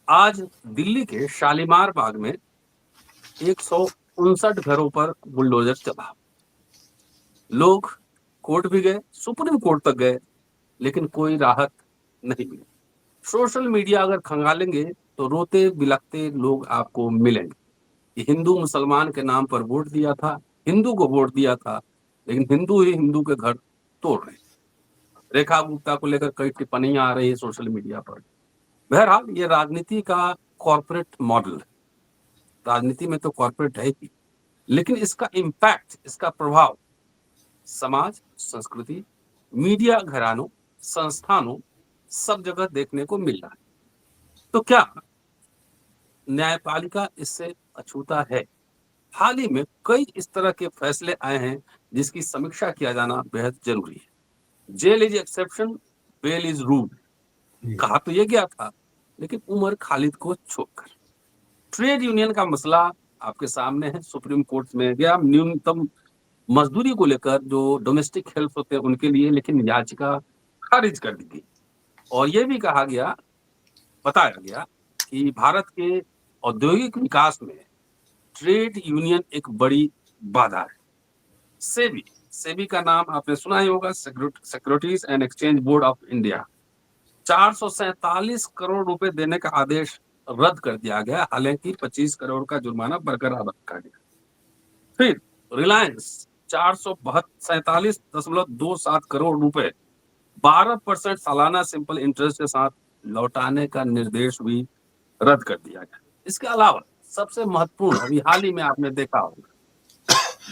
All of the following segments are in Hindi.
आज दिल्ली के शालीमार बाग में 159 घरों पर बुलडोजर चला। लोग कोर्ट भी गए, सुप्रीम कोर्ट तक गए, लेकिन कोई राहत नहीं मिली। सोशल मीडिया अगर खंगालेंगे तो रोते बिलखते लोग आपको मिलेंगे। हिंदू मुसलमान के नाम पर वोट दिया था, हिंदू को वोट दिया था, लेकिन हिंदू ही हिंदू के घर तोड़ रहे हैं। रेखा गुप्ता को लेकर कई टिप्पणियां आ रही है सोशल मीडिया पर। बहरहाल ये राजनीति का कॉर्पोरेट मॉडल है। राजनीति में तो कॉर्पोरेट है ही, लेकिन इसका इम्पैक्ट, इसका प्रभाव समाज, संस्कृति, मीडिया घरानों, संस्थानों, सब जगह देखने को मिल रहा है। तो क्या न्यायपालिका इससे अछूता है? हाल ही में कई इस तरह के फैसले आए हैं जिसकी समीक्षा किया जाना बेहद जरूरी है। Jail is exception, bail is rule. कहा तो ये गया था, लेकिन उमर खालिद को छोड़कर। ट्रेड यूनियन का मसला आपके सामने है। सुप्रीम कोर्ट में गया न्यूनतम मजदूरी को लेकर, जो डोमेस्टिक हेल्प होते हैं उनके लिए, लेकिन याचिका खारिज कर दी गई। और यह भी कहा गया, बताया गया कि भारत के औद्योगिक विकास में ट्रेड यूनियन एक बड़ी बाधा है। सेबी सेबी का नाम आपने सुना ही होगा, securities and exchange board of India. 447 crore रुपए देने का आदेश रद्द कर दिया गया, हालांकि 25 करोड़ का जुर्माना बरकरार रखा गया। फिर रिलायंस 447.27 करोड़ रुपए 12% सालाना सिंपल इंटरेस्ट के साथ लौटाने का निर्देश भी रद्द कर दिया गया। इसके अलावा सबसे महत्वपूर्ण, अभी हाल ही में आपने देखा होगा,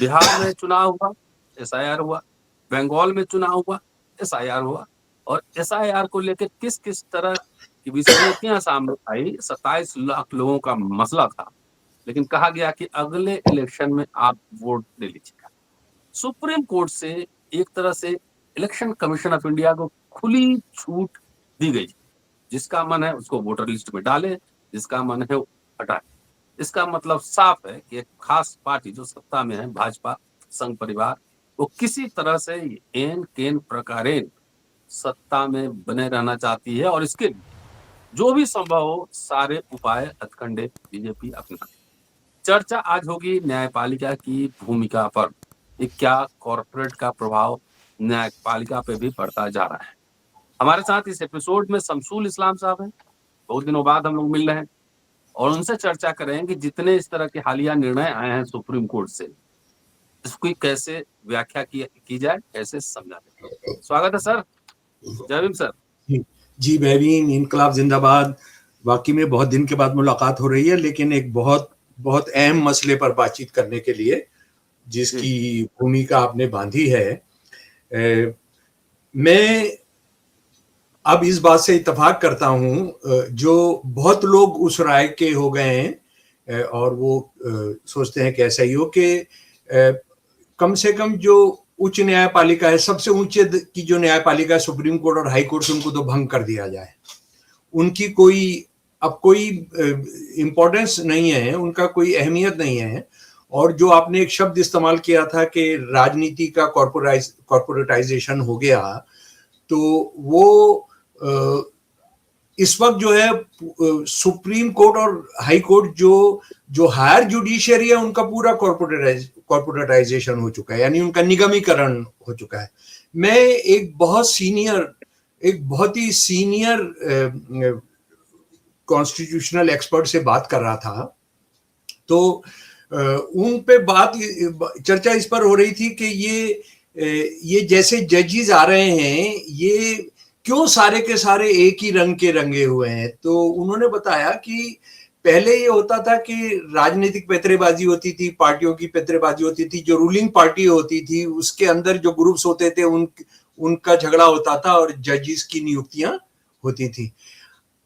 बिहार में चुनाव हुआ, एसआईआर हुआ, बंगाल में चुनाव हुआ, एसआईआर हुआ। और एसआईआर को लेकर किस किस तरह की विसंगतियां सामने आई। 27 लाख लोगों का मसला था, लेकिन कहा गया कि अगले इलेक्शन में आप वोट दे लीजिएगा। सुप्रीम कोर्ट से एक तरह से इलेक्शन कमीशन ऑफ इंडिया को खुली छूट दी गई। जिसका मन है उसको वोटर लिस्ट में डाले, जिसका मन है वो हटाए। इसका मतलब साफ है कि एक खास पार्टी जो सत्ता में है, भाजपा संघ परिवार, वो किसी तरह से एन केन प्रकारेण सत्ता में बने रहना चाहती है, और इसके लिए जो भी संभव हो सारे उपाय हथकंडे बीजेपी अपना। चर्चा आज होगी न्यायपालिका की भूमिका पर। कि क्या कॉर्पोरेट का प्रभाव न्यायपालिका पे भी पड़ता जा रहा है। हमारे साथ इस एपिसोड में शमसुल इस्लाम साहब हैं। बहुत दिनों बाद हम लोग मिल रहे हैं और उनसे चर्चा करेंगे कि जितने इस तरह के हालिया निर्णय आए हैं सुप्रीम कोर्ट से, इसकी कैसे व्याख्या की जाए, कैसे समझा जाए। स्वागत है सर। जय भीम सर। जी बेबीन, इनकलाब जिंदाबाद। वाकई में बहुत दिन के बाद मुलाकात हो रही है, लेकिन एक बहुत बहुत अहम मसले पर बातचीत करने के लिए, जिसकी भूमिका आपने बांधी है। मैं अब इस बात से इत्तेफाक करता हूं, जो बहुत लोग उस राय के हो गए हैं और वो सोचते हैं कि ऐसा ही हो कि कम से कम जो उच्च न्यायपालिका है, सबसे ऊंचे की जो न्यायपालिका है, सुप्रीम कोर्ट और हाई कोर्ट से, उनको तो भंग कर दिया जाए। उनकी कोई इम्पोर्टेंस नहीं है, उनका कोई अहमियत नहीं है। और जो आपने एक शब्द इस्तेमाल किया था कि राजनीति का कॉर्पोरेटाइजेशन हो गया, तो वो इस वक्त जो है सुप्रीम कोर्ट और हाई कोर्ट, जो हायर जुडिशियरी है, उनका पूरा कॉर्पोरेटाइजेशन हो चुका है, यानी उनका निगमीकरण हो चुका है। मैं एक बहुत ही सीनियर कॉन्स्टिट्यूशनल एक्सपर्ट से बात कर रहा था, तो उन पे चर्चा इस पर हो रही थी कि ये जैसे जजेस आ रहे हैं, ये क्यों सारे के सारे एक ही रंग के रंगे हुए हैं। तो उन्होंने बताया कि पहले ये होता था कि राजनीतिक पैतरेबाजी होती थी, पार्टियों की पैतरेबाजी होती थी, जो रूलिंग पार्टी होती थी उसके अंदर जो ग्रुप्स होते थे उनका झगड़ा होता था और जजेस की नियुक्तियां होती थी।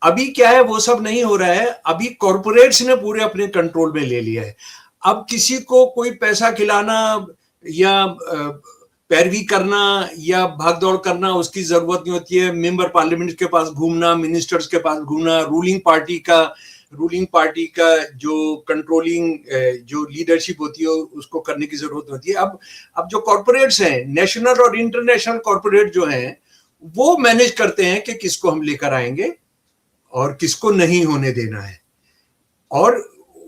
अभी क्या है, वो सब नहीं हो रहा है। अभी कॉर्पोरेट्स ने पूरे अपने कंट्रोल में ले लिया है। अब किसी को कोई पैसा खिलाना या पैरवी करना या भागदौड़ करना उसकी जरूरत नहीं होती है। मेंबर पार्लियामेंट के पास घूमना, मिनिस्टर्स के पास घूमना, रूलिंग पार्टी का जो कंट्रोलिंग जो लीडरशिप होती है उसको करने की जरूरत होती है। अब जो कॉर्पोरेट्स हैं, नेशनल और इंटरनेशनल कॉर्पोरेट जो हैं, वो मैनेज करते हैं कि किसको हम लेकर आएंगे और किसको नहीं होने देना है। और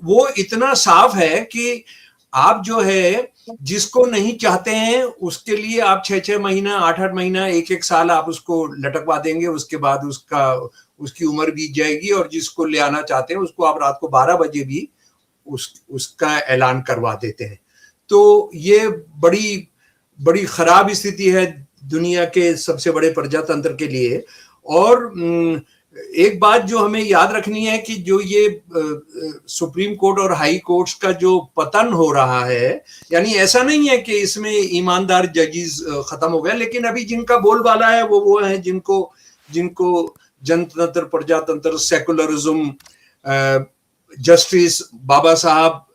वो इतना साफ है कि आप जो है जिसको नहीं चाहते हैं उसके लिए आप 6-6 महीना, 8-8 महीना, 1-1 साल आप उसको लटकवा देंगे, उसके बाद उसकी उम्र बीत जाएगी। और जिसको ले आना चाहते हैं उसको आप रात को 12 बजे भी उसका ऐलान करवा देते हैं। तो ये बड़ी बड़ी खराब स्थिति है दुनिया के सबसे बड़े प्रजातंत्र के लिए। और एक बात जो हमें याद रखनी है कि जो ये सुप्रीम कोर्ट और हाई कोर्ट्स का जो पतन हो रहा है, यानी ऐसा नहीं है कि इसमें ईमानदार जजेस खत्म हो गए, लेकिन अभी जिनका बोलबाला है वो है जिनको जनतंत्र, प्रजातंत्र, सेकुलरिज्म, जस्टिस, बाबा साहब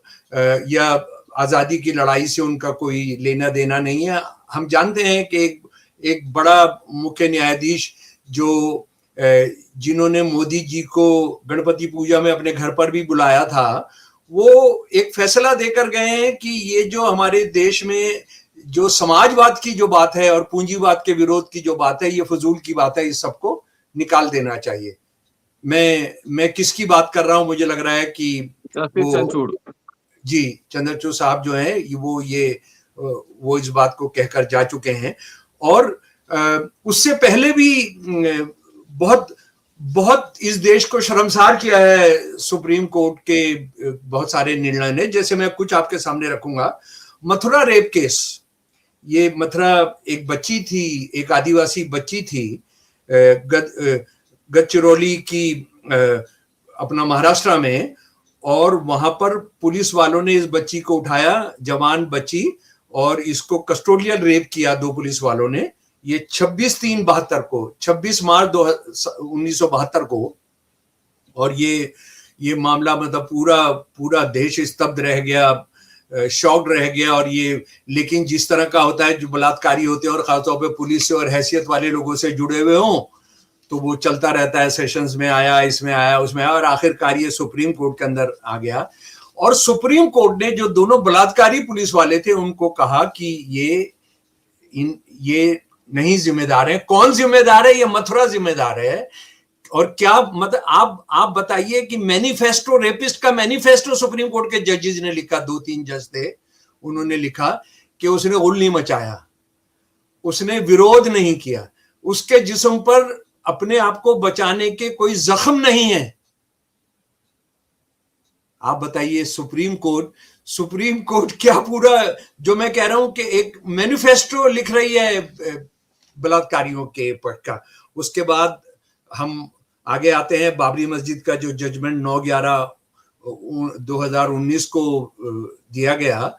या आजादी की लड़ाई से उनका कोई लेना देना नहीं है। हम जानते हैं कि एक बड़ा मुख्य न्यायाधीश जो जिन्होंने मोदी जी को गणपति पूजा में अपने घर पर भी बुलाया था, वो एक फैसला देकर गए हैं कि ये जो हमारे देश में जो समाजवाद की जो बात है और पूंजीवाद के विरोध की जो बात है, ये फजूल की बात है, इस सबको निकाल देना चाहिए। मैं किसकी बात कर रहा हूं, मुझे लग रहा है कि चंद्रचूड़ जी, चंद्रचूड़ साहब जो है वो इस बात को कहकर जा चुके हैं। और उससे पहले भी बहुत इस देश को शर्मसार किया है सुप्रीम कोर्ट के बहुत सारे निर्णय ने। जैसे मैं कुछ आपके सामने रखूंगा। मथुरा रेप केस, ये मथुरा एक बच्ची थी, एक आदिवासी बच्ची थी, गढ़चिरौली की अपना महाराष्ट्र में, और वहां पर पुलिस वालों ने इस बच्ची को उठाया, जवान बच्ची, और इसको कस्टोडियल रेप किया 2 पुलिस वालों ने। ये 26/3/72 को, 26 मार्च 1972 को। और ये मामला मतलब पूरा देश स्तब्ध रह गया, शॉक्ड रह गया। और ये लेकिन जिस तरह का होता है, जो बलात्कारी होते हैं और खासतौर पे पुलिस से और हैसियत वाले लोगों से जुड़े हुए हों, तो वो चलता रहता है, सेशंस में आया, इसमें आया, उसमें आया, और आखिरकार ये सुप्रीम कोर्ट के अंदर आ गया। और सुप्रीम कोर्ट ने जो दोनों बलात्कारी पुलिस वाले थे उनको कहा कि ये नहीं जिम्मेदार है। कौन जिम्मेदार है? ये मथुरा जिम्मेदार है। और क्या मतलब आप बताइए कि मैनिफेस्टो, रेपिस्ट का मैनिफेस्टो सुप्रीम कोर्ट के जजेस ने लिखा, 2-3 जज थे, उन्होंने लिखा कि उसने उल नहीं मचाया, उसने विरोध नहीं किया, उसके जिस्म पर अपने आप को बचाने के कोई जख्म नहीं है। आप बताइए, सुप्रीम कोर्ट क्या पूरा, जो मैं कह रहा हूं कि एक मैनिफेस्टो लिख रही है बलात्कारियों के पक्ष का। उसके बाद हम आगे आते हैं, बाबरी मस्जिद का जो जजमेंट 9/11/2019 को दिया गया,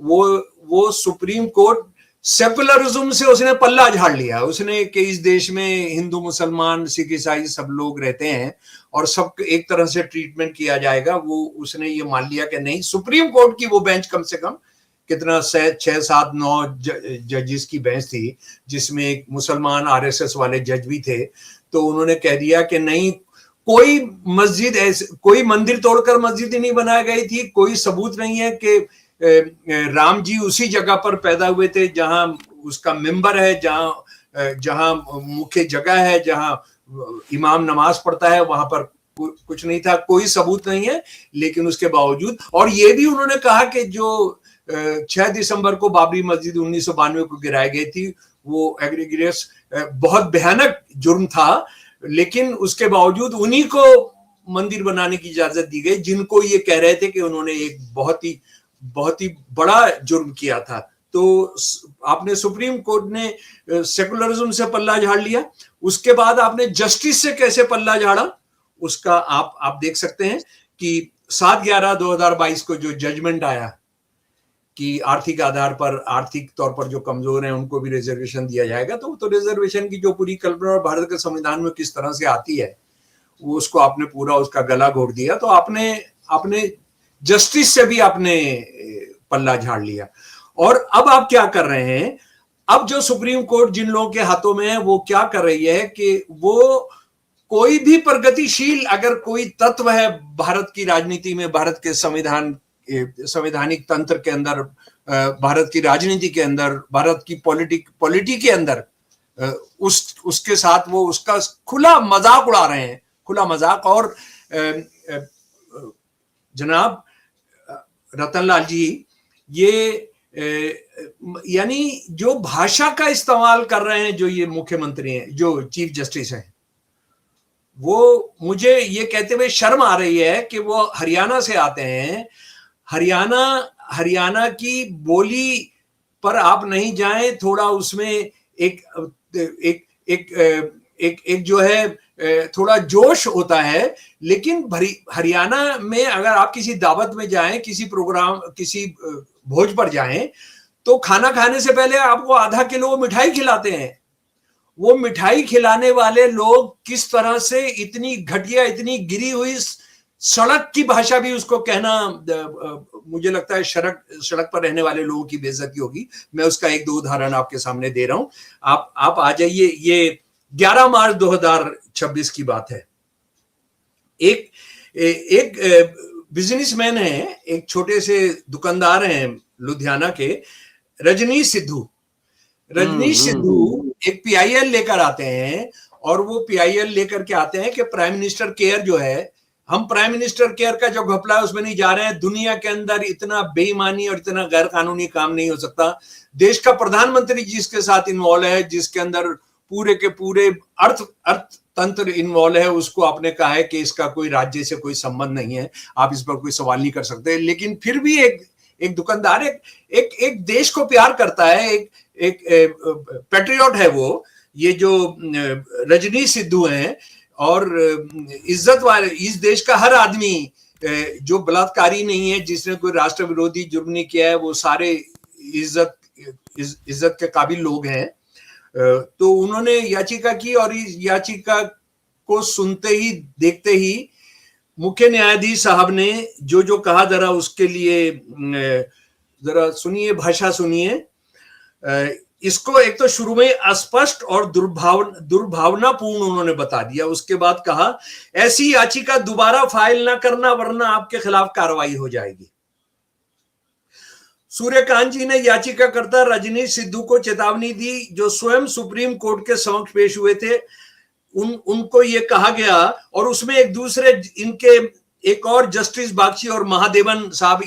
वो सुप्रीम कोर्ट सेकुलरिज्म से उसने पल्ला झाड़ लिया। उसने कि इस देश में हिंदू, मुसलमान, सिख, ईसाई सब लोग रहते हैं और सब एक तरह से ट्रीटमेंट किया जाएगा। वो उसने ये मान लिया कि नहीं, सुप्रीम कोर्ट की वो बेंच कम से कम कितना 6, 7, 9 जजेस की बेंच थी, जिसमें एक मुसलमान आरएसएस वाले जज भी थे। तो उन्होंने कह दिया कि नहीं, कोई मंदिर तोड़कर मस्जिद ही नहीं बनाई गई थी, कोई सबूत नहीं है कि राम जी उसी जगह पर पैदा हुए थे जहां उसका मिंबर है, जहां मुख्य जगह है, जहां इमाम नमाज पढ़ता है, वहां पर कुछ नहीं था, कोई सबूत नहीं है। लेकिन उसके बावजूद, और ये भी उन्होंने कहा कि जो 6 दिसंबर को बाबरी मस्जिद 1992 को गिराई गई थी, वो एग्रीगेट्स बहुत भयानक जुर्म था, लेकिन उसके बावजूद उन्हीं को मंदिर बनाने की इजाजत दी गई, जिनको ये कह रहे थे कि उन्होंने एक बहुत ही बड़ा जुर्म किया था। तो आपने सुप्रीम कोर्ट ने सेकुलरिज्म से पल्ला झाड़ लिया। उसके बाद आपने जस्टिस से कैसे पल्ला झाड़ा, उसका आप देख सकते हैं कि 7/11/2022 को जो जजमेंट आया कि आर्थिक आधार पर, आर्थिक तौर पर जो कमजोर हैं उनको भी रिजर्वेशन दिया जाएगा। तो रिजर्वेशन की जो पूरी कल्पना और भारत के संविधान में किस तरह से आती है, वो उसको आपने पूरा उसका गला घोट दिया। तो आपने जस्टिस से भी आपने पल्ला झाड़ लिया। और अब आप क्या कर रहे हैं? अब जो सुप्रीम कोर्ट जिन लोगों के हाथों में है, वो क्या कर रही है कि वो कोई भी प्रगतिशील अगर कोई तत्व है भारत की राजनीति में, भारत के संवैधानिक तंत्र के अंदर, भारत की राजनीति के अंदर, भारत की पॉलिटी के अंदर, उसके साथ वो उसका खुला मजाक उड़ा रहे हैं, खुला मजाक। और जनाब रतनलाल जी, ये यानी जो भाषा का इस्तेमाल कर रहे हैं जो ये मुख्यमंत्री हैं, जो चीफ जस्टिस हैं, वो मुझे ये कहते हुए शर्म आ रही है कि वो हरियाणा से आते हैं। हरियाणा की बोली पर आप नहीं जाएं, थोड़ा उसमें एक एक एक एक, एक जो है थोड़ा जोश होता है। लेकिन हरियाणा में अगर आप किसी दावत में जाएं, किसी प्रोग्राम, किसी भोज पर जाएं, तो खाना खाने से पहले आपको आधा किलो मिठाई खिलाते हैं। वो मिठाई खिलाने वाले लोग किस तरह से इतनी घटिया, इतनी गिरी हुई सड़क की भाषा भी उसको कहना, मुझे लगता है सड़क पर रहने वाले लोगों की बेइज्जती होगी। मैं उसका एक दो उदाहरण आपके सामने दे रहा हूं, आप आ जाइए। ये 11 मार्च 2026 की बात है। एक बिजनेसमैन है, एक छोटे से दुकानदार हैं लुधियाना के, रजनीश सिद्धू एक PIL लेकर आते हैं। और वो PIL लेकर के आते हैं कि प्राइम मिनिस्टर केयर जो है, हम प्राइम मिनिस्टर केयर का जो घपला है उसमें नहीं जा रहे हैं। दुनिया के अंदर इतना बेईमानी और इतना गैर कानूनी काम नहीं हो सकता। देश का प्रधानमंत्री जिसके साथ इन्वॉल्व है, जिसके अंदर पूरे के पूरे अर्थतंत्र इन्वॉल्व है, उसको आपने कहा है कि इसका कोई राज्य से कोई संबंध नहीं है, आप इस पर कोई सवाल नहीं कर सकते। लेकिन फिर भी एक दुकानदार एक देश को प्यार करता है, एक पैट्रियट है वो, ये जो रजनीश सिद्धू हैं। और इज्जत वाले, इस देश का हर आदमी जो बलात्कारी नहीं है, जिसने कोई राष्ट्र विरोधी जुर्म नहीं किया है, वो सारे इज्जत के काबिल लोग हैं। तो उन्होंने याचिका की, और इस याचिका को सुनते ही देखते ही मुख्य न्यायाधीश साहब ने जो जो कहा, जरा उसके लिए जरा सुनिए, भाषा सुनिए। इसको एक तो शुरू में अस्पष्ट और दुर्भावनापूर्ण उन्होंने बता दिया। उसके बाद कहा, ऐसी याचिका दोबारा फाइल ना करना वरना आपके खिलाफ कार्रवाई हो जाएगी। सूर्यकांत जी ने याचिकाकर्ता रजनीश सिद्धू को चेतावनी दी, जो स्वयं सुप्रीम कोर्ट के समक्ष पेश हुए थे। उनको ये कहा गया, और उसमें एक दूसरे इनके एक और जस्टिस बागची और महादेवन साहब,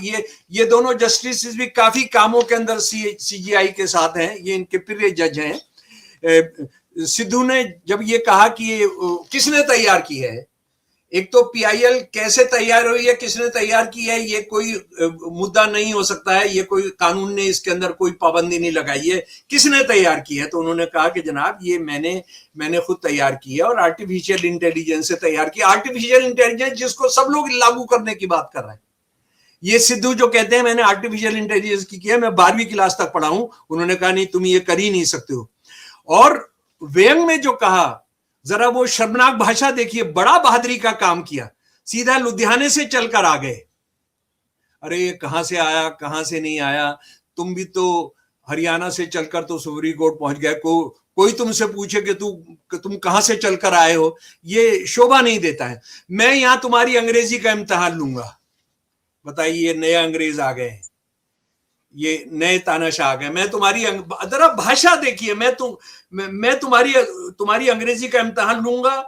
ये दोनों जस्टिस भी काफी कामों के अंदर CJI के साथ हैं, ये इनके प्रिय जज हैं। सिद्धू ने जब ये कहा कि ये किसने तैयार की है, एक तो PIL कैसे तैयार हुई है, किसने तैयार की है, ये कोई मुद्दा नहीं हो सकता है, ये कोई कानून ने इसके अंदर कोई पाबंदी नहीं लगाई है, किसने तैयार की है। तो उन्होंने कहा कि जनाब ये मैंने खुद तैयार की है, और आर्टिफिशियल इंटेलिजेंस से तैयार की। आर्टिफिशियल इंटेलिजेंस जिसको सब लोग लागू करने की बात कर रहे हैं। ये सिद्धू जो कहते हैं मैंने आर्टिफिशियल इंटेलिजेंस की है, मैं 12वीं क्लास तक पढ़ा हूं, उन्होंने कहा नहीं, तुम ये कर ही नहीं सकते हो। और व्यंग में जो कहा, जरा वो शर्मनाक भाषा देखिए, बड़ा बहादुरी का काम किया, सीधा लुधियाने से चलकर आ गए। अरे ये कहां से आया, कहां से नहीं आया, तुम भी तो हरियाणा से चलकर तो सुप्रीम कोर्ट पहुंच गए। कोई तुमसे पूछे कि तुम कहां से चलकर आए हो, ये शोभा नहीं देता है। मैं यहां तुम्हारी अंग्रेजी का इम्तिहान लूंगा। बताइए, ये नए अंग्रेज आ गए, ये नए तानाशाह आ गए। मैं तुम्हारी जरा भाषा देखिए, मैं तुम्हारी अंग्रेजी का इम्तिहान लूंगा।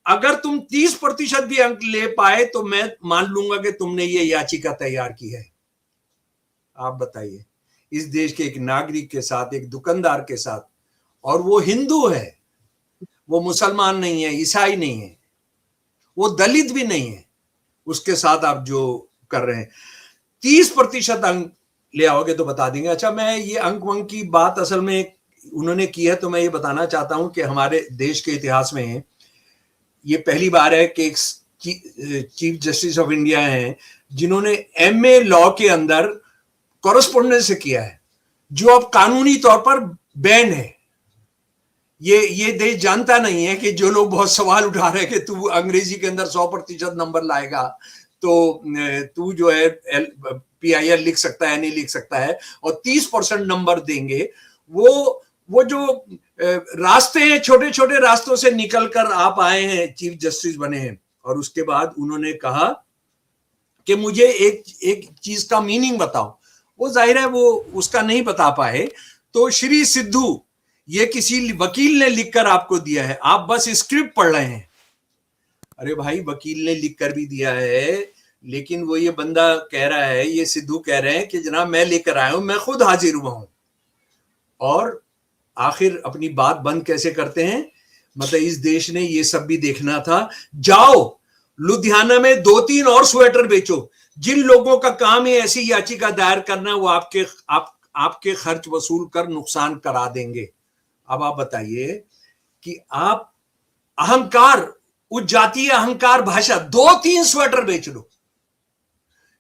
अगर तुम 30% भी अंक ले पाए तो मैं मान लूंगा कि तुमने ये याचिका तैयार की है। आप बताइए, इस देश के एक नागरिक के साथ, एक दुकानदार के साथ, और वो हिंदू है, वो मुसलमान नहीं है, ईसाई नहीं है, वो दलित भी नहीं है, उसके साथ आप जो कर रहे हैं, 30% अंक ले आओगे तो बता देंगे। अच्छा, मैं ये अंक वंक की बात असल में उन्होंने की है, तो मैं ये बताना चाहता हूं कि हमारे देश के इतिहास में ये पहली बार है कि एक चीफ जस्टिस ऑफ इंडिया हैं जिन्होंने MA लॉ के अंदर कॉरेस्पोंडेंस से किया है, जो अब कानूनी तौर पर बैन है। ये देश जानता नहीं है कि जो लोग बहुत सवाल उठा रहे हैं कि तू अंग्रेजी के अंदर 100% नंबर लाएगा तो तू जो है PIL लिख सकता है, नहीं लिख सकता है, और 30% नंबर देंगे। वो जो रास्ते हैं, छोटे छोटे रास्तों से निकलकर आप आए हैं, चीफ जस्टिस बने हैं। और उसके बाद उन्होंने कहा कि मुझे एक चीज का मीनिंग बताओ। वो जाहिर है वो उसका नहीं बता पाए, तो श्री सिद्धू ये किसी वकील ने लिखकर आपको दिया है, आप बस स्क्रिप्ट पढ़ रहे हैं। अरे भाई, वकील ने लिख कर भी दिया है, लेकिन वो ये बंदा कह रहा है, ये सिद्धू कह रहे हैं कि जनाब मैं लेकर आया हूं, मैं खुद हाजिर हुआ हूं। और आखिर अपनी बात बंद कैसे करते हैं, मतलब इस देश ने ये सब भी देखना था। जाओ लुधियाना में 2-3 और स्वेटर बेचो। जिन लोगों का काम है ऐसी याचिका दायर करना, वो आपके खर्च वसूल कर नुकसान करा देंगे। अब आप बताइए कि आप अहंकार, उस जातीय अहंकार भाषा, 2-3 स्वेटर बेच लो,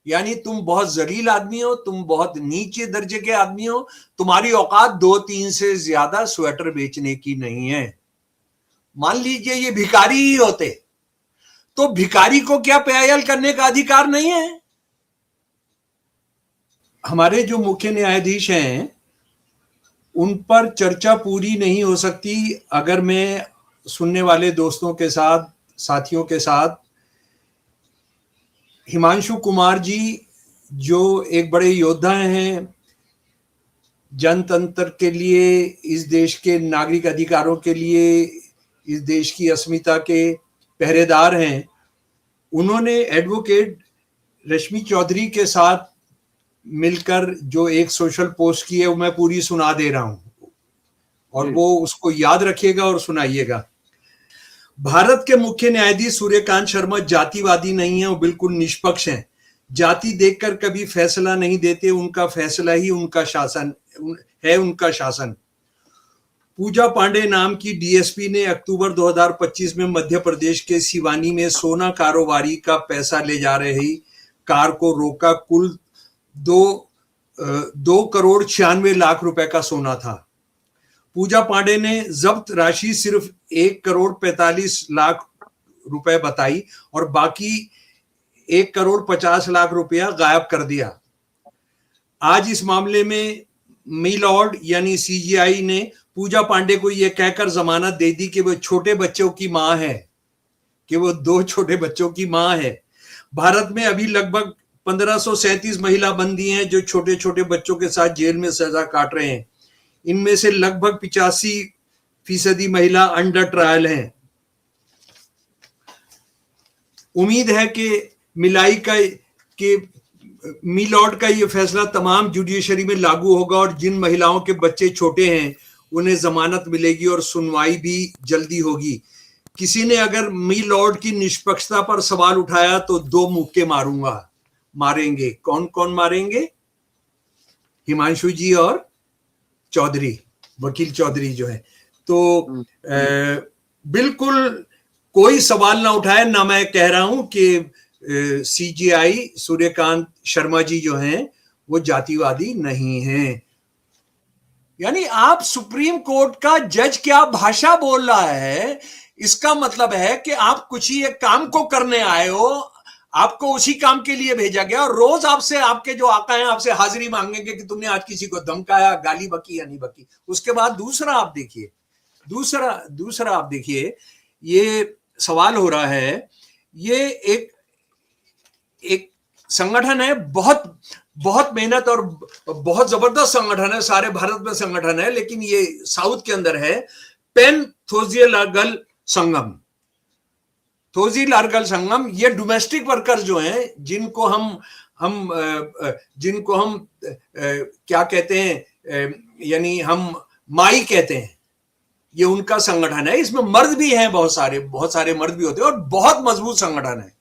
यानी तुम बहुत जलील आदमी हो, तुम बहुत नीचे दर्जे के आदमी हो, तुम्हारी औकात 2-3 से ज्यादा स्वेटर बेचने की नहीं है। मान लीजिए ये भिखारी ही होते, तो भिखारी को क्या पेयल करने का अधिकार नहीं है? हमारे जो मुख्य न्यायाधीश हैं उन पर चर्चा पूरी नहीं हो सकती अगर मैं सुनने वाले दोस्तों के साथ, साथियों के साथ, हिमांशु कुमार जी जो एक बड़े योद्धा हैं, जनतंत्र के लिए, इस देश के नागरिक अधिकारों के लिए, इस देश की अस्मिता के पहरेदार हैं, उन्होंने एडवोकेट रश्मि चौधरी के साथ मिलकर जो एक सोशल पोस्ट की है वो मैं पूरी सुना दे रहा हूं, और वो उसको याद रखिएगा और सुनाइएगा। भारत के मुख्य न्यायाधीश सूर्यकांत शर्मा जातिवादी नहीं है, वो बिल्कुल निष्पक्ष हैं। जाति देखकर कभी फैसला नहीं देते, उनका फैसला ही उनका शासन है, उनका शासन। पूजा पांडे नाम की डीएसपी ने अक्टूबर 2025 में मध्य प्रदेश के सिवानी में सोना कारोबारी का पैसा ले जा रही कार को रोका। कुल 2 करोड़ 96 लाख रुपए का सोना था। पूजा पांडे ने जब्त राशि सिर्फ 1 करोड़ 45 लाख रुपए बताई और बाकी 1 करोड़ 50 लाख रुपया गायब कर दिया। आज इस मामले में मिलॉर्ड यानी सीजीआई ने पूजा पांडे को यह कहकर जमानत दे दी कि वो छोटे बच्चों की मां है, कि वो 2 छोटे बच्चों की मां है। भारत में अभी लगभग 1537 महिला बंदी हैं जो छोटे छोटे बच्चों के साथ जेल में सजा काट रहे हैं। इनमें से लगभग 85% महिला अंडर ट्रायल हैं। उम्मीद है कि मिलॉर्ड का ये फैसला तमाम जुडिशरी में लागू होगा और जिन महिलाओं के बच्चे छोटे हैं उन्हें जमानत मिलेगी और सुनवाई भी जल्दी होगी। किसी ने अगर मिलॉर्ड की निष्पक्षता पर सवाल उठाया तो 2 मुक्के मारेंगे। कौन कौन मारेंगे? हिमांशु जी और चौधरी, वकील चौधरी जो है। तो बिल्कुल कोई सवाल ना उठाए, ना मैं कह रहा हूं कि सीजीआई सूर्यकांत शर्मा जी जो हैं वो जातिवादी नहीं हैं। यानी आप सुप्रीम कोर्ट का जज क्या भाषा बोल रहा है, इसका मतलब है कि आप कुछ ही एक काम को करने आए हो, आपको उसी काम के लिए भेजा गया और रोज आपसे आपके जो आका हैं आपसे हाजिरी मांगेंगे कि तुमने आज किसी को धमकाया, गाली बकी या नहीं बकी। उसके बाद दूसरा आप देखिए, ये सवाल हो रहा है, ये एक संगठन है, बहुत मेहनत और बहुत जबरदस्त संगठन है, सारे भारत में संगठन है, लेकिन ये साउथ के अंदर है, पेन थोजिलार्गल संगम। ये डोमेस्टिक वर्कर्स जो हैं जिनको हम क्या कहते हैं, यानी हम माई कहते हैं, ये उनका संगठन है। इसमें मर्द भी हैं, बहुत सारे मर्द भी होते हैं और बहुत मजबूत संगठन है।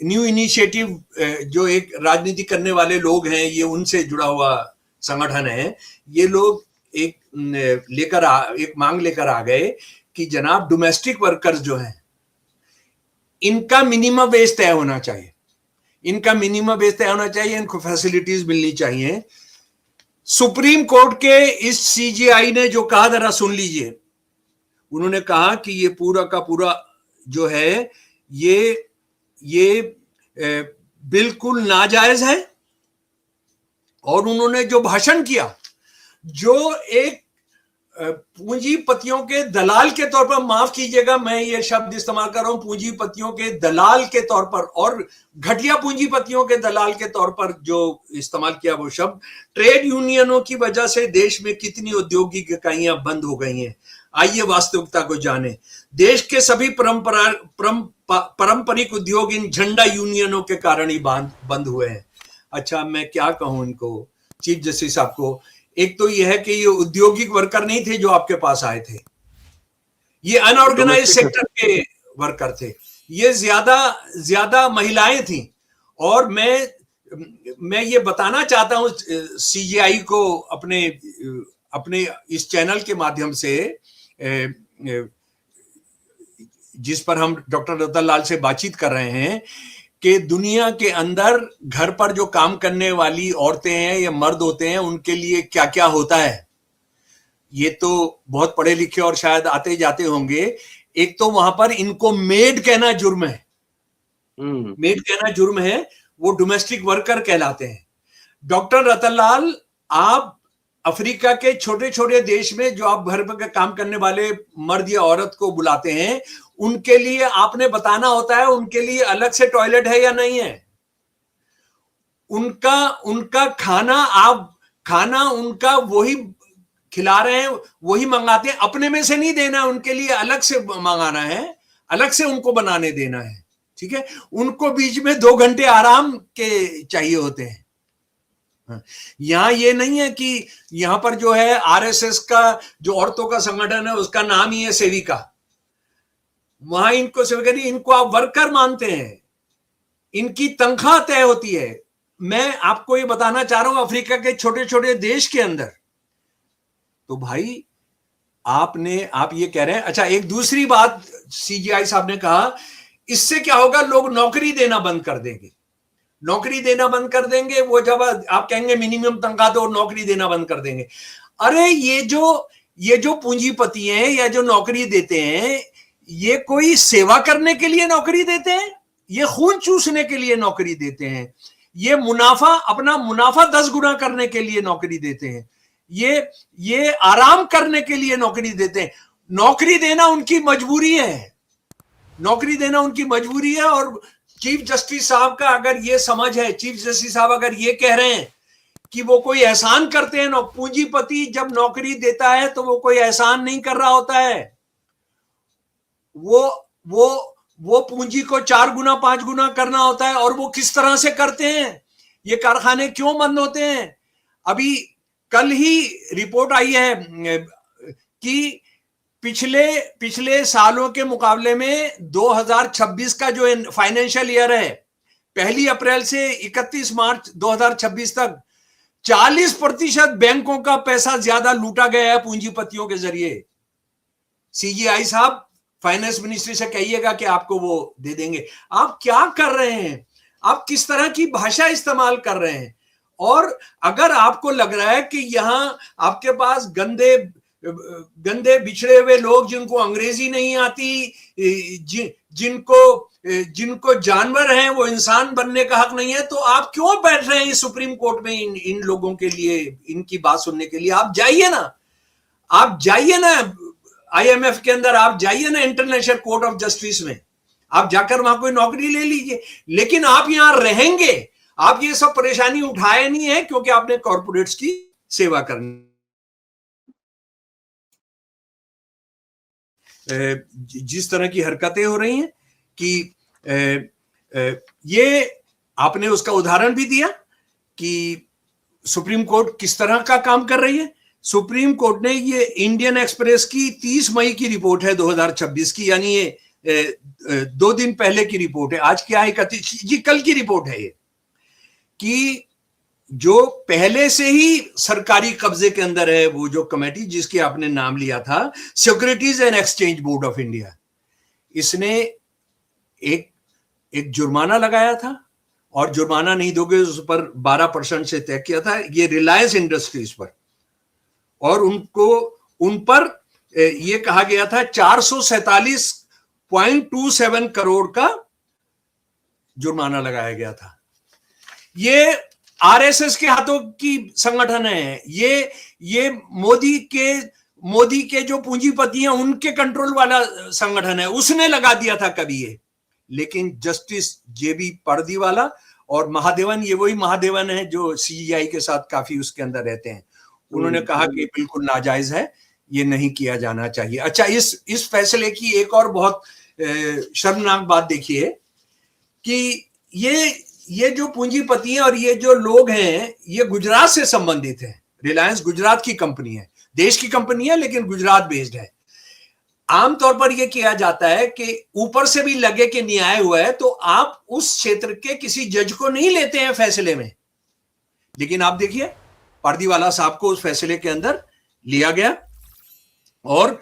न्यू इनिशिएटिव जो एक राजनीति करने वाले लोग हैं, ये उनसे जुड़ा हुआ संगठन है। ये लोग एक मांग लेकर आ गए कि जनाब डोमेस्टिक वर्कर्स जो हैं इनका मिनिमम वेज तय होना चाहिए, इनको फैसिलिटीज मिलनी चाहिए। सुप्रीम कोर्ट के इस सीजीआई ने जो कहा, जरा सुन लीजिए। उन्होंने कहा कि ये पूरा का पूरा जो है ये बिल्कुल नाजायज है। और उन्होंने जो भाषण किया, जो एक पूंजीपतियों के दलाल के तौर पर, माफ कीजिएगा मैं ये शब्द इस्तेमाल कर रहा हूं, पूंजीपतियों के दलाल के तौर पर और घटिया पूंजीपतियों के दलाल के तौर पर जो इस्तेमाल किया वो शब्द, ट्रेड यूनियनों की वजह से देश में कितनी औद्योगिक इकाइयां बंद हो गई हैं। आइए वास्तविकता को जाने। देश के सभी पारंपरिक उद्योग इन झंडा यूनियनों के कारण ही बंद हुए हैं। अच्छा, मैं क्या कहूं इनको, चीफ जस्टिस साहब को। एक तो यह है कि ये औद्योगिक वर्कर नहीं थे जो आपके पास आए थे, ये अनऑर्गेनाइज सेक्टर के वर्कर थे, ये ज्यादा महिलाएं थी। और मैं ये बताना चाहता हूं सीजीआई को, अपने इस चैनल के माध्यम से, जिस पर हम डॉक्टर रतन लाल से बातचीत कर रहे हैं, कि दुनिया के अंदर घर पर जो काम करने वाली औरतें हैं या मर्द होते हैं, उनके लिए क्या क्या होता है। ये तो बहुत पढ़े लिखे और शायद आते जाते होंगे। एक तो वहां पर इनको मेड कहना जुर्म है, मेड कहना जुर्म है, वो डोमेस्टिक वर्कर कहलाते हैं। डॉक्टर रतनलाल, आप अफ्रीका के छोटे छोटे देश में जो आप घर पर काम करने वाले मर्द या औरत को बुलाते हैं, उनके लिए आपने बताना होता है उनके लिए अलग से टॉयलेट है या नहीं है। उनका खाना उनका वही खिला रहे हैं, वही मंगाते हैं, अपने में से नहीं देना, उनके लिए अलग से मंगाना है, अलग से उनको बनाने देना है। ठीक है, उनको बीच में 2 घंटे आराम के चाहिए होते हैं। यहां ये नहीं है कि यहां पर जो है आरएसएस का जो औरतों का संगठन है उसका नाम ही है सेविका, वहां इनको सेविका नहीं, इनको आप वर्कर मानते हैं, इनकी तनख्वाह तय होती है। मैं आपको ये बताना चाह रहा हूं, अफ्रीका के छोटे छोटे देश के अंदर तो भाई आप ये कह रहे हैं। अच्छा, एक दूसरी बात सीजीआई साहब ने कहा, इससे क्या होगा, लोग नौकरी देना बंद कर देंगे, नौकरी देना बंद कर देंगे। वो जब आप कहेंगे मिनिमम तनख्वाह दो, नौकरी देना बंद कर देंगे। अरे ये जो पूंजीपति हैं या जो नौकरी देते हैं, ये कोई सेवा करने के लिए नौकरी देते हैं, ये खून चूसने के लिए नौकरी देते हैं, ये अपना मुनाफा 10 गुना करने के लिए नौकरी देते हैं, ये आराम करने के लिए नौकरी देते हैं। नौकरी देना उनकी मजबूरी है, नौकरी देना उनकी मजबूरी है। और चीफ जस्टिस साहब का अगर ये समझ है, चीफ जस्टिस साहब अगर ये कह रहे हैं कि वो कोई एहसान करते हैं, पूंजीपति जब नौकरी देता है तो वो कोई एहसान नहीं कर रहा होता है, वो पूंजी को 4 गुना 5 गुना करना होता है। और वो किस तरह से करते हैं, ये कारखाने क्यों बंद होते हैं। अभी कल ही रिपोर्ट आई है कि पिछले सालों के मुकाबले में 2026 का जो फाइनेंशियल ईयर है, 1 अप्रैल से 31 मार्च 2026 तक 40% बैंकों का पैसा ज्यादा लूटा गया है पूंजीपतियों के जरिए। सीजीआई साहब, फाइनेंस मिनिस्ट्री से कहिएगा कि आपको वो दे देंगे। आप क्या कर रहे हैं, आप किस तरह की भाषा इस्तेमाल कर रहे हैं। और अगर आपको लग रहा है कि यहां आपके पास गंदे बिछड़े हुए लोग जिनको अंग्रेजी नहीं आती, जिनको जानवर हैं वो इंसान बनने का हक नहीं है, तो आप क्यों बैठ रहे हैं सुप्रीम कोर्ट में इन लोगों के लिए, इनकी बात सुनने के लिए। आप जाइए ना आईएमएफ के अंदर, आप जाइए ना इंटरनेशनल कोर्ट ऑफ जस्टिस में, आप जाकर वहां कोई नौकरी ले लीजिए। लेकिन आप यहां रहेंगे, आप ये सब परेशानी उठाए नहीं है क्योंकि आपने कॉर्पोरेट्स की सेवा करनी। जिस तरह की हरकतें हो रही हैं कि ये आपने उसका उदाहरण भी दिया कि सुप्रीम कोर्ट किस तरह का काम कर रही है। सुप्रीम कोर्ट ने, ये इंडियन एक्सप्रेस की 30 मई की रिपोर्ट है 2026 की, यानी ये 2 दिन पहले की रिपोर्ट है। आज क्या है, 31 जी, कल की रिपोर्ट है ये, कि जो पहले से ही सरकारी कब्जे के अंदर है, वो जो कमेटी जिसके आपने नाम लिया था, securities and exchange board of India, इसने एक जुर्माना लगाया था, और जुर्माना नहीं दोगे उस पर 12% से तय किया था, ये रिलायंस इंडस्ट्रीज पर, और उन पर ये कहा गया था 447.27 करोड़ का जुर्माना लगाया गया था। ये आरएसएस के हाथों की संगठन है, ये मोदी के जो पूंजीपति हैं उनके कंट्रोल वाला संगठन है, उसने लगा दिया था कभी ये। लेकिन जस्टिस जेबी पर्दीवाला और महादेवन, ये वही महादेवन है जो सीजीआई के साथ काफी उसके अंदर रहते हैं, उन्होंने कहा कि बिल्कुल नाजायज है, ये नहीं किया जाना चाहिए। अच्छा, इस फैसले की एक और बहुत शर्मनाक बात देखिए कि ये जो पूंजीपति हैं और ये जो लोग हैं, ये गुजरात से संबंधित हैं। रिलायंस गुजरात की कंपनी है, देश की कंपनी है, लेकिन गुजरात बेस्ड है। आमतौर पर यह किया जाता है कि ऊपर से भी लगे कि न्याय हुआ है तो आप उस क्षेत्र के किसी जज को नहीं लेते हैं फैसले में, लेकिन आप देखिए पारदीवाला साहब को उस फैसले के अंदर लिया गया। और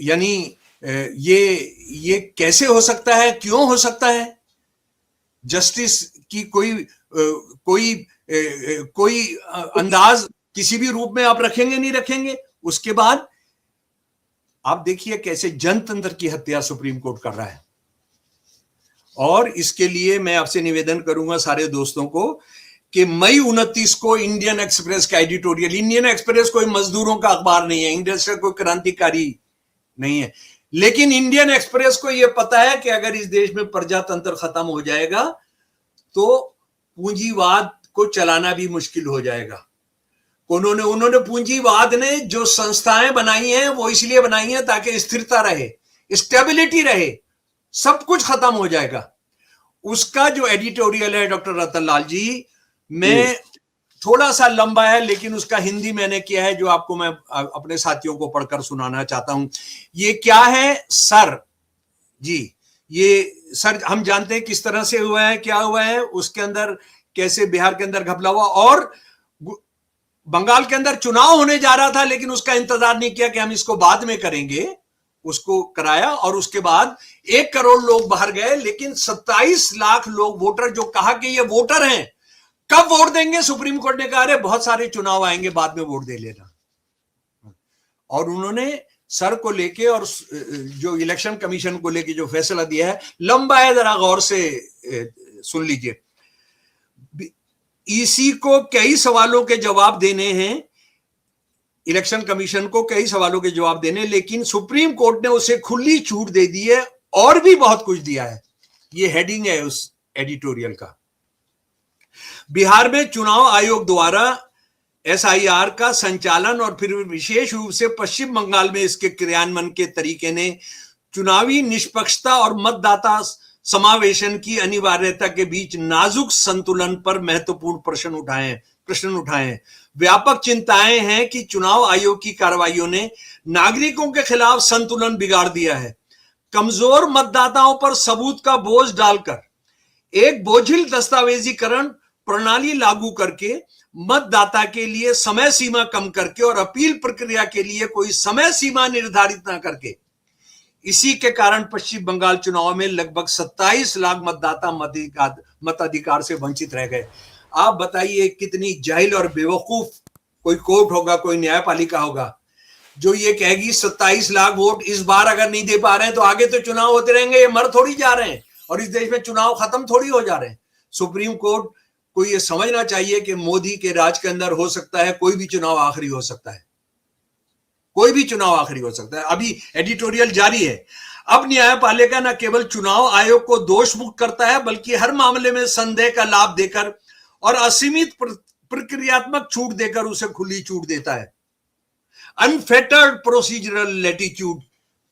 यानी ये कैसे हो सकता है, क्यों हो सकता है? जस्टिस की कोई अंदाज किसी भी रूप में आप रखेंगे नहीं रखेंगे। उसके बाद आप देखिए कैसे जनतंत्र की हत्या सुप्रीम कोर्ट कर रहा है। और इसके लिए मैं आपसे निवेदन करूंगा सारे दोस्तों को कि मई 29 को इंडियन एक्सप्रेस का एडिटोरियल, इंडियन एक्सप्रेस कोई मजदूरों का अखबार नहीं है, इंडस्ट्रियल कोई क्रांतिकारी नहीं है, लेकिन इंडियन एक्सप्रेस को यह पता है कि अगर इस देश में प्रजातंत्र खत्म हो जाएगा तो पूंजीवाद को चलाना भी मुश्किल हो जाएगा। उन्होंने पूंजीवाद ने जो संस्थाएं बनाई हैं वो इसलिए बनाई हैं ताकि स्थिरता रहे, स्टेबिलिटी रहे, सब कुछ खत्म हो जाएगा। उसका जो एडिटोरियल है डॉक्टर रतन लाल जी, मैं थोड़ा सा लंबा है लेकिन उसका हिंदी मैंने किया है, जो आपको मैं अपने साथियों को पढ़कर सुनाना चाहता हूं। ये क्या है सर जी, ये सर हम जानते हैं किस तरह से हुआ है, क्या हुआ है, उसके अंदर कैसे बिहार के अंदर घपला हुआ और बंगाल के अंदर चुनाव होने जा रहा था, लेकिन उसका इंतजार नहीं किया कि हम इसको बाद में करेंगे, उसको कराया और उसके बाद 1 करोड़ लोग बाहर गए, लेकिन 27 लाख लोग वोटर जो कहा कि ये वोटर हैं, कब वोट देंगे? सुप्रीम कोर्ट ने कहा अरे बहुत सारे चुनाव आएंगे, बाद में वोट दे लेना। और उन्होंने सर को लेके और जो इलेक्शन कमीशन को लेके जो फैसला दिया है, लंबा है, जरा गौर से सुन लीजिए। ईसी को कई सवालों के जवाब देने हैं, इलेक्शन कमीशन को कई सवालों के जवाब देने, लेकिन सुप्रीम कोर्ट ने उसे खुली छूट दे दी है और भी बहुत कुछ दिया है। ये हेडिंग है उस एडिटोरियल का। बिहार में चुनाव आयोग द्वारा एसआईआर का संचालन और फिर विशेष रूप से पश्चिम बंगाल में इसके क्रियान्वयन के तरीके ने चुनावी निष्पक्षता और मतदाता समावेशन की अनिवार्यता के बीच नाजुक संतुलन पर महत्वपूर्ण प्रश्न उठाए। व्यापक चिंताएं हैं कि चुनाव आयोग की कार्रवाइयों ने नागरिकों के खिलाफ संतुलन बिगाड़ दिया है। कमजोर मतदाताओं पर सबूत का बोझ डालकर एक बोझिल दस्तावेजीकरण प्रणाली लागू करके, मतदाता के लिए समय सीमा कम करके और अपील प्रक्रिया के लिए कोई समय सीमा निर्धारित न करके, इसी के कारण पश्चिम बंगाल चुनाव में लगभग 27 लाख मतदाता मताधिकार से वंचित रह गए। आप बताइए कितनी जाहिल और बेवकूफ कोई कोर्ट होगा, कोई न्यायपालिका होगा जो ये कहेगी 27 लाख वोट इस बार अगर नहीं दे पा रहे हैं तो आगे तो चुनाव होते रहेंगे, ये मर थोड़ी जा रहे हैं और इस देश में चुनाव खत्म थोड़ी हो जा रहे हैं। सुप्रीम कोर्ट को ये समझना चाहिए कि मोदी के राज के अंदर हो सकता है कोई भी चुनाव आखिरी हो सकता है, कोई भी चुनाव आखिरी हो सकता है। अभी एडिटोरियल जारी है। अब न्यायपालिका न केवल चुनाव आयोग को दोष मुक्त करता है, बल्कि हर मामले में संदेह का लाभ देकर और असीमित प्रक्रियात्मक छूट देकर उसे खुली छूट देता है। अनफेटर्ड प्रोसीजरल लैटिट्यूड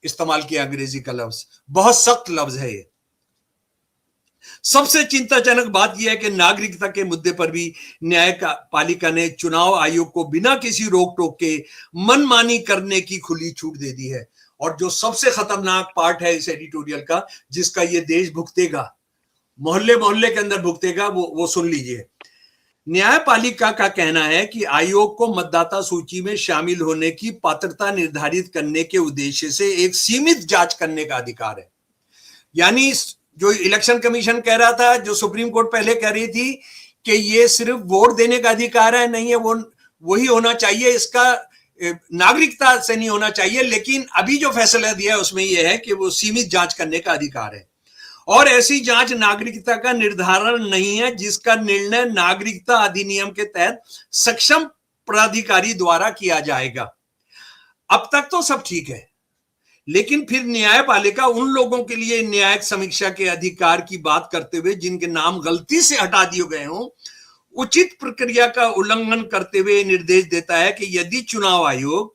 इस्तेमाल किया अंग्रेजी का लफ्ज, बहुत सख्त लफ्ज है ये। सबसे चिंताजनक बात यह है कि नागरिकता के मुद्दे पर भी न्यायपालिका ने चुनाव आयोग को बिना किसी रोक टोक के मनमानी करने की खुली छूट दे दी है। और जो सबसे खतरनाक पार्ट है इस एडिटोरियल का, जिसका ये देश भुगतेगा, मोहल्ले मोहल्ले के अंदर भुगतेगा, वो सुन लीजिए। न्यायपालिका का कहना है कि आयोग को मतदाता सूची में शामिल होने की पात्रता निर्धारित करने के उद्देश्य से एक सीमित जांच करने का अधिकार है। यानी जो इलेक्शन कमीशन कह रहा था, जो सुप्रीम कोर्ट पहले कह रही थी कि ये सिर्फ वोट देने का अधिकार है, नहीं है, वो वही होना चाहिए, इसका नागरिकता से नहीं होना चाहिए। लेकिन अभी जो फैसला दिया है उसमें यह है कि वो सीमित जांच करने का अधिकार है और ऐसी जांच नागरिकता का निर्धारण नहीं है जिसका निर्णय नागरिकता अधिनियम के तहत सक्षम प्राधिकारी द्वारा किया जाएगा। अब तक तो सब ठीक है, लेकिन फिर न्यायपालिका उन लोगों के लिए न्यायिक समीक्षा के अधिकार की बात करते हुए जिनके नाम गलती से हटा दिए गए हों, उचित प्रक्रिया का उल्लंघन करते हुए निर्देश देता है कि यदि चुनाव आयोग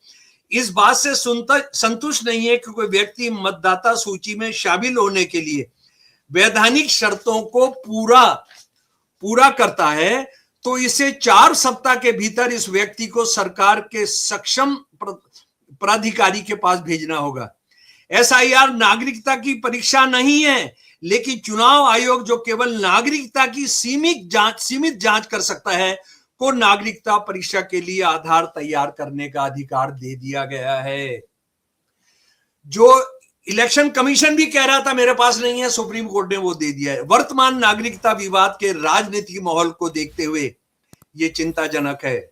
इस बात से संतुष्ट नहीं है कि कोई व्यक्ति मतदाता सूची में शामिल होने के लिए वैधानिक शर्तों को पूरा करता है, तो इसे 4 सप्ताह के भीतर इस व्यक्ति को सरकार के सक्षम प्राधिकारी के पास भेजना होगा। एसआईआर नागरिकता की परीक्षा नहीं है, लेकिन चुनाव आयोग जो केवल नागरिकता की सीमित जांच कर सकता है, को नागरिकता परीक्षा के लिए आधार तैयार करने का अधिकार दे दिया गया है। जो इलेक्शन कमीशन भी कह रहा था मेरे पास नहीं है, सुप्रीम कोर्ट ने वो दे दिया है। वर्तमान नागरिकता विवाद के राजनीतिक माहौल को देखते हुए ये चिंताजनक है।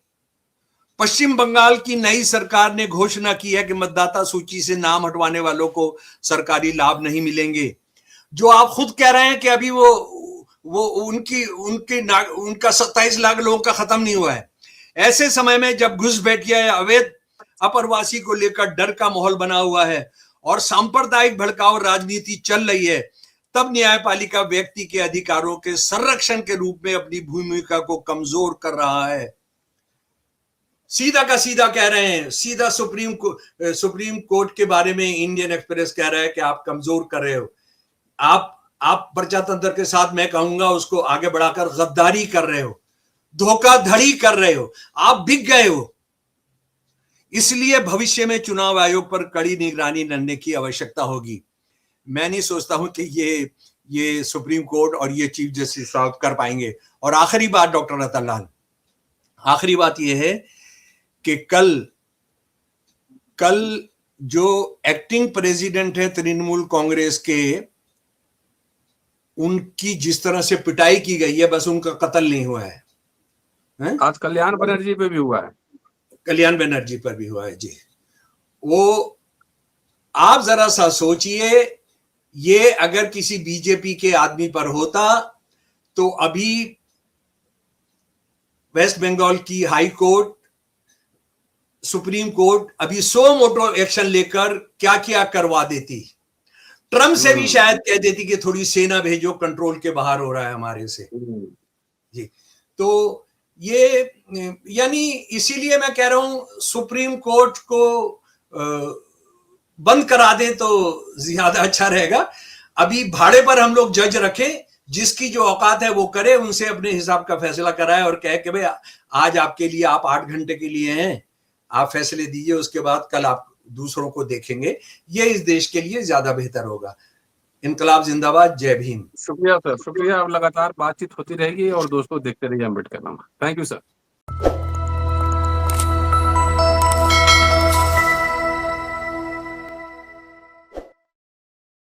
पश्चिम बंगाल की नई सरकार ने घोषणा की है कि मतदाता सूची से नाम हटवाने वालों को सरकारी लाभ नहीं मिलेंगे। जो आप खुद कह रहे हैं कि अभी वो उनका 27 लाख लोगों का खत्म नहीं हुआ है। ऐसे समय में जब घुसपैठिया या अवैध अप्रवासी को लेकर डर का माहौल बना हुआ है और सांप्रदायिक भड़काऊ राजनीति चल रही है, तब न्यायपालिका व्यक्ति के अधिकारों के संरक्षण के रूप में अपनी भूमिका को कमजोर कर रहा है। सीधा का सीधा कह रहे हैं, सीधा सुप्रीम कोर्ट के बारे में इंडियन एक्सप्रेस कह रहा है कि आप कमजोर कर रहे हो, आप प्रजातंत्र के साथ मैं कहूंगा उसको आगे बढ़ाकर गद्दारी कर रहे हो, धोखाधड़ी कर रहे हो, आप बिक गए हो। इसलिए भविष्य में चुनाव आयोग पर कड़ी निगरानी रखने की आवश्यकता होगी। मैं नहीं सोचता हूं कि ये सुप्रीम कोर्ट और ये चीफ जस्टिस साहब कर पाएंगे। और आखिरी बात डॉक्टर रतन लाल, आखिरी बात यह है कि कल जो एक्टिंग प्रेसिडेंट है तृणमूल कांग्रेस के, उनकी जिस तरह से पिटाई की गई है, बस उनका कत्ल नहीं हुआ है? आज कल्याण बनर्जी पे भी हुआ है, कल्याण बनर्जी पर भी हुआ है जी। वो आप जरा सा सोचिए, ये अगर किसी बीजेपी के आदमी पर होता तो अभी वेस्ट बंगाल की हाई कोर्ट, सुप्रीम कोर्ट अभी 100 मोटो एक्शन लेकर क्या क्या करवा देती। ट्रम्प से भी शायद कह देती कि थोड़ी सेना भेजो, कंट्रोल के बाहर हो रहा है हमारे से जी। तो ये यानी इसीलिए मैं कह रहा हूं सुप्रीम कोर्ट को बंद करा दें तो ज्यादा अच्छा रहेगा। अभी भाड़े पर हम लोग जज रखें, जिसकी जो औकात है वो करे, उनसे अपने हिसाब का फैसला कराए और कहे कि भाई आज आपके लिए, आप 8 घंटे के लिए हैं, आप फैसले दीजिए, उसके बाद कल आप दूसरों को देखेंगे। ये इस देश के लिए ज्यादा बेहतर होगा। इनकलाब जिंदाबाद, जय भीम। शुक्रिया सर, शुक्रिया। अब लगातार बातचीत होती रहेगी और दोस्तों देखते रहिए अम्बेडकर नामा। Thank you sir.